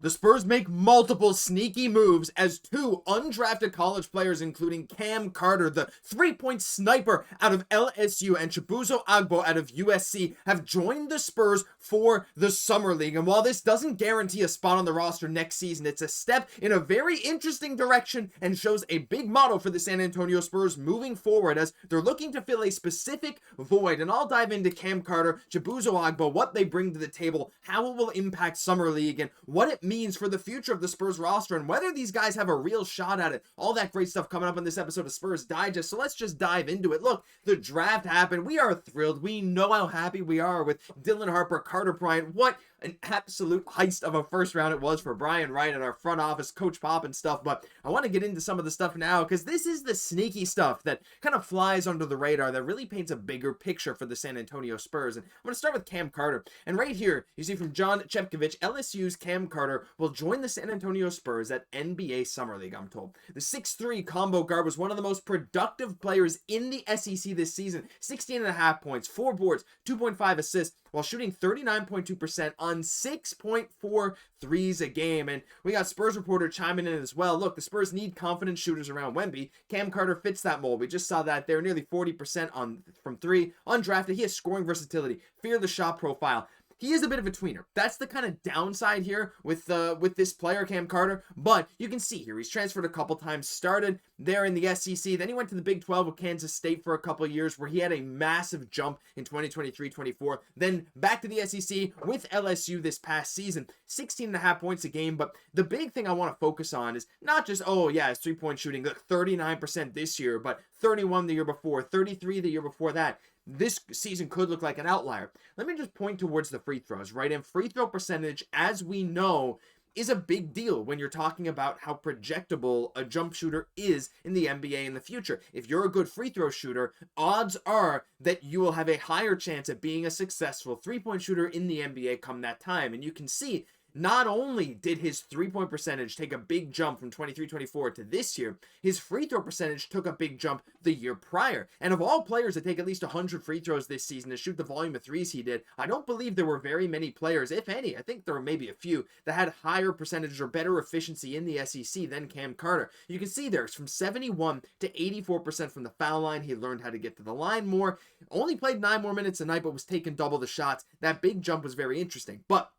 The Spurs make multiple sneaky moves as two undrafted college players, including Cam Carter, the three-point sniper out of LSU, and Chibuzo Agbo out of USC, have joined the Spurs for the Summer League. And while this doesn't guarantee a spot on the roster next season, it's a step in a very interesting direction and shows a big model for the San Antonio Spurs moving forward as they're looking to fill a specific void. And I'll dive into Cam Carter, Chibuzo Agbo, what they bring to the table, how it will impact Summer League, and what it means for the future of the Spurs roster, and whether these guys have a real shot at it. All that great stuff coming up in this episode of Spurs Digest, so let's just dive into it. Look, the draft happened. We are thrilled. We know how happy we are with Dylan Harper, Carter Bryant. What an absolute heist of a first round it was for Brian Wright and our front office, Coach Pop and stuff, but I want to get into some of the stuff now because this is the sneaky stuff that kind of flies under the radar that really paints a bigger picture for the San Antonio Spurs. And I'm going to start with Cam Carter, and right here you see from John Chepkovich, LSU's Cam Carter will join the San Antonio Spurs at NBA Summer League, I'm told. The 6'3" combo guard was one of the most productive players in the SEC this season. 16.5 points, 4 boards, 2.5 assists, while shooting 39.2% on 6.4 threes a game. And we got Spurs reporter chiming in as well. Look, the Spurs need confident shooters around Wemby. Cam Carter fits that mold. We just saw that there, nearly 40% from three. Undrafted, he has scoring versatility, fear the shot profile. He is a bit of a tweener. That's the kind of downside here with this player, Cam Carter. But you can see here, he's transferred a couple times, started there in the SEC. Then he went to the Big 12 with Kansas State for a couple of years where he had a massive jump in 2023-24. Then back to the SEC with LSU this past season. 16.5 points a game. But the big thing I want to focus on is not just, oh yeah, his three-point shooting, look, 39% this year, but 31 the year before, 33 the year before that. This season could look like an outlier. Let me just point towards the free throws, right? And free throw percentage, as we know, is a big deal when you're talking about how projectable a jump shooter is in the NBA in the future. If you're a good free throw shooter, odds are that you will have a higher chance at being a successful three-point shooter in the NBA come that time. And you can see, not only did his three-point percentage take a big jump from 23-24 to this year, his free throw percentage took a big jump the year prior. And of all players to take at least 100 free throws this season to shoot the volume of threes he did, I don't believe there were very many players, if any, I think there were maybe a few, that had higher percentages or better efficiency in the SEC than Cam Carter. You can see there, it's from 71 to 84% from the foul line. He learned how to get to the line more, only played 9 more minutes a night, but was taking double the shots. That big jump was very interesting. But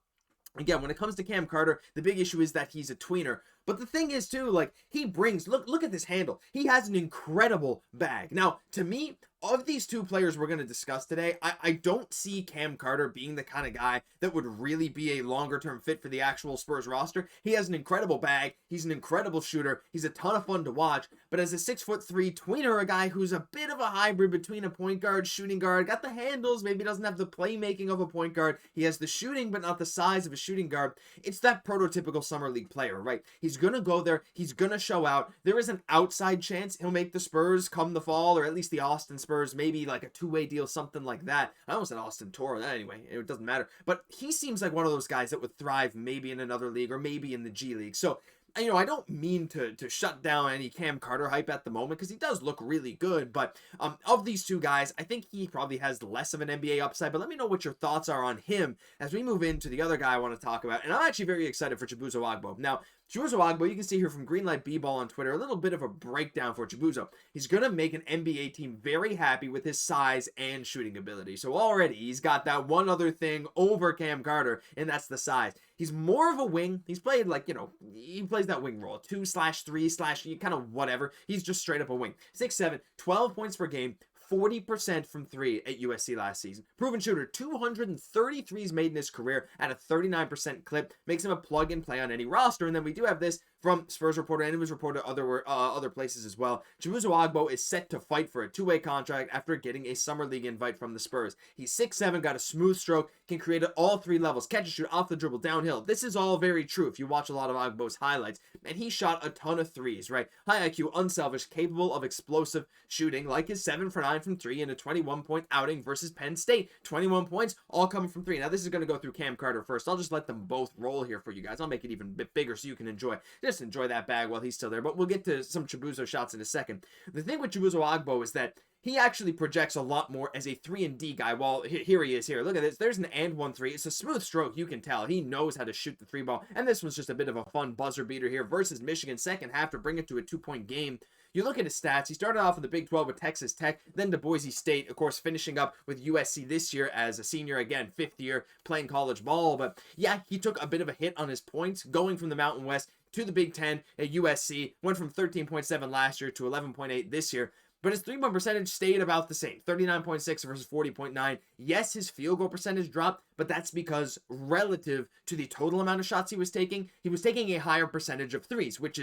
again, when it comes to Cam Carter, the big issue is that he's a tweener. But the thing is, too, like, he brings, look at this handle. He has an incredible bag. Now, to me, of these two players we're going to discuss today, I don't see Cam Carter being the kind of guy that would really be a longer-term fit for the actual Spurs roster. He has an incredible bag. He's an incredible shooter. He's a ton of fun to watch. But as a 6'3" tweener, a guy who's a bit of a hybrid between a point guard, shooting guard, got the handles, maybe doesn't have the playmaking of a point guard. He has the shooting, but not the size of a shooting guard. It's that prototypical Summer League player, right? He's going to go there. He's going to show out. There is an outside chance he'll make the Spurs come the fall, or at least the Austin Spurs, maybe like a two-way deal, something like that. I almost said Austin Toro. Anyway, it doesn't matter. But he seems like one of those guys that would thrive maybe in another league or maybe in the G League. So, you know, I don't mean to shut down any Cam Carter hype at the moment because he does look really good. But of these two guys, I think he probably has less of an NBA upside. But let me know what your thoughts are on him as we move into the other guy I want to talk about. And I'm actually very excited for Chibuzo Agbo. Now, Chibuzo Agbo, you can see here from Greenlight B-Ball on Twitter, a little bit of a breakdown for Chibuzo. He's going to make an NBA team very happy with his size and shooting ability. So already he's got that one other thing over Cam Carter, and that's the size. He's more of a wing. He's played like, you know, he plays that wing role, 2/3/ kind of whatever. He's just straight up a wing. 6'7", 12 points per game. 40% from three at USC last season. Proven shooter, 233s made in his career at a 39% clip. Makes him a plug-and-play on any roster. And then we do have this from Spurs Reporter, and it was reported other places as well. Chibuzo Agbo is set to fight for a two-way contract after getting a Summer League invite from the Spurs. He's 6'7", got a smooth stroke, can create at all three levels, catch and shoot, off the dribble, downhill. This is all very true if you watch a lot of Agbo's highlights. And he shot a ton of threes, right? High IQ, unselfish, capable of explosive shooting, like his 7 for 9 from 3 in a 21-point outing versus Penn State. 21 points, all coming from 3. Now, this is going to go through Cam Carter first. I'll just let them both roll here for you guys. I'll make it even a bit bigger so you can enjoy. Just just enjoy that bag while he's still there. But we'll get to some Chibuzo shots in a second. The thing with Chibuzo Agbo is that he actually projects a lot more as a 3-and-D guy. Well, here he is here. Look at this. There's an and 1-3. It's a smooth stroke. You can tell. He knows how to shoot the 3-ball. And this was just a bit of a fun buzzer beater here versus Michigan second half to bring it to a 2-point game. You look at his stats. He started off in the Big 12 with Texas Tech, then to Boise State, of course, finishing up with USC this year as a senior, again, 5th year playing college ball. But yeah, he took a bit of a hit on his points going from the Mountain West to the Big 10 at USC. Went from 13.7 last year to 11.8 this year. But his three-point percentage stayed about the same, 39.6 versus 40.9. Yes, his field goal percentage dropped, but that's because relative to the total amount of shots he was taking a higher percentage of threes, which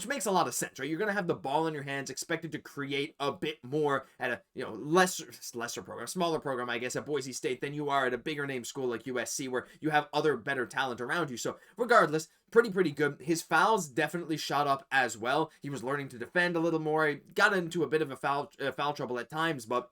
makes a lot of sense, right? You're going to have the ball in your hands, expected to create a bit more at a, lesser program, smaller program, I guess, at Boise State than you are at a bigger name school like USC, where you have other better talent around you. So regardless, pretty good. His fouls definitely shot up as well. He was learning to defend a little more. He got into a bit of a foul trouble at times, but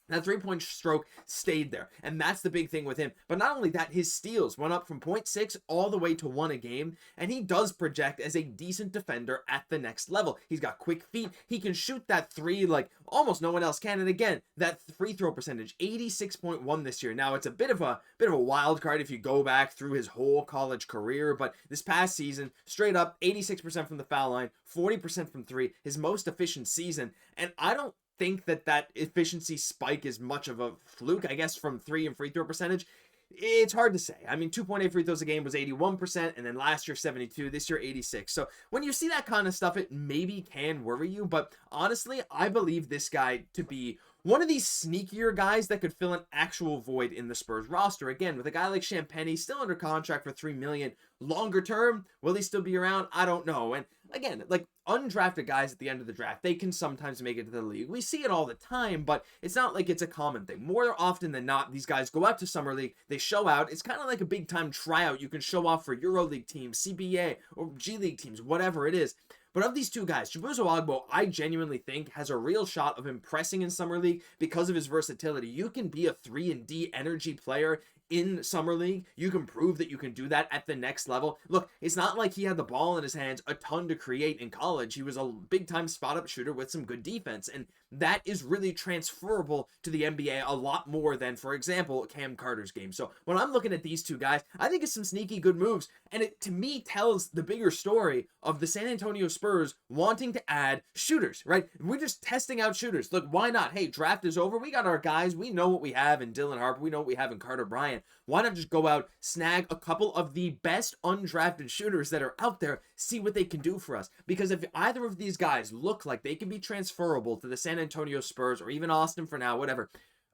that three-point stroke stayed there, and that's the big thing with him. But not only that, his steals went up from 0.6 all the way to 1 a game, and he does project as a decent defender at the next level. He's got quick feet. He can shoot that 3 like almost no one else can. And again, that free throw percentage, 86.1 this year. Now, it's a bit of a wild card if you go back through his whole college career, but this past season, straight up 86% from the foul line, 40% from 3, his most efficient season. And I don't think that efficiency spike is much of a fluke, I guess, from 3 and free throw percentage. It's hard to say. I mean, 2.8 free throws a game was 81%, and then last year 72, this year 86. So when you see that kind of stuff, it maybe can worry you, but honestly, I believe this guy to be one of these sneakier guys that could fill an actual void in the Spurs roster. Again, with a guy like Champagnie still under contract for $3 million, longer term, will he still be around? I don't know. And again, like undrafted guys at the end of the draft, they can sometimes make it to the league. We see it all the time, but it's not like it's a common thing. More often than not, these guys go out to Summer League, they show out. It's kind of like a big time tryout. You can show off for EuroLeague teams, CBA, or G League teams, whatever it is. But of these two guys, Chibuzo Agbo, I genuinely think has a real shot of impressing in Summer League because of his versatility. You can be a 3-and-D energy player in Summer League. You can prove that you can do that at the next level. Look, it's not like he had the ball in his hands a ton to create in college. He was a big-time spot-up shooter with some good defense, and that is really transferable to the NBA a lot more than, for example, Cam Carter's game. So when I'm looking at these two guys, I think it's some sneaky good moves, and it, to me, tells the bigger story of the San Antonio Spurs wanting to add shooters, right? We're just testing out shooters. Look, why not? Hey, draft is over. We got our guys. We know what we have in Dylan Harper. We know what we have in Carter Bryant. Why not just go out, snag a couple of the best undrafted shooters that are out there, see what they can do for us? Because if either of these guys look like they can be transferable to the San Antonio Spurs, or even Austin for now, whatever,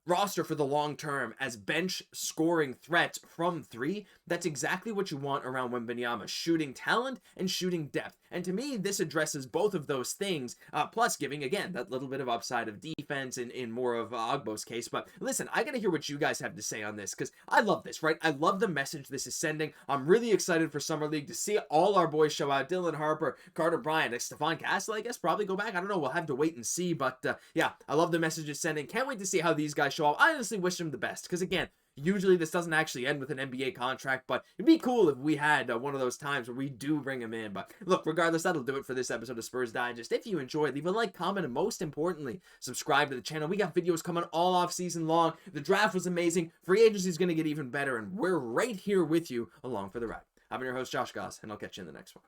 roster for the long term as bench scoring threats from 3, that's exactly what you want around Wembanyama. Shooting talent and shooting depth. And to me, this addresses both of those things, plus giving, again, that little bit of upside of defense in more of Agbo's case. But listen, I gotta hear what you guys have to say on this, because I love this, right? I love the message this is sending. I'm really excited for Summer League to see all our boys show out. Dylan Harper, Carter Bryant, Stephon Castle, I guess, probably go back. I don't know. We'll have to wait and see. But yeah, I love the message it's sending. Can't wait to see how these guys show up. I honestly wish them the best, because again, usually this doesn't actually end with an NBA contract, but it'd be cool if we had one of those times where we do bring him in. But look, regardless, that'll do it for this episode of Spurs Digest. If you enjoyed, leave a like, comment, and most importantly, subscribe to the channel. We got videos coming all off season long. The draft was amazing. Free agency is going to get even better, and we're right here with you along for the ride. I've been your host, Josh Gosse, and I'll catch you in the next one.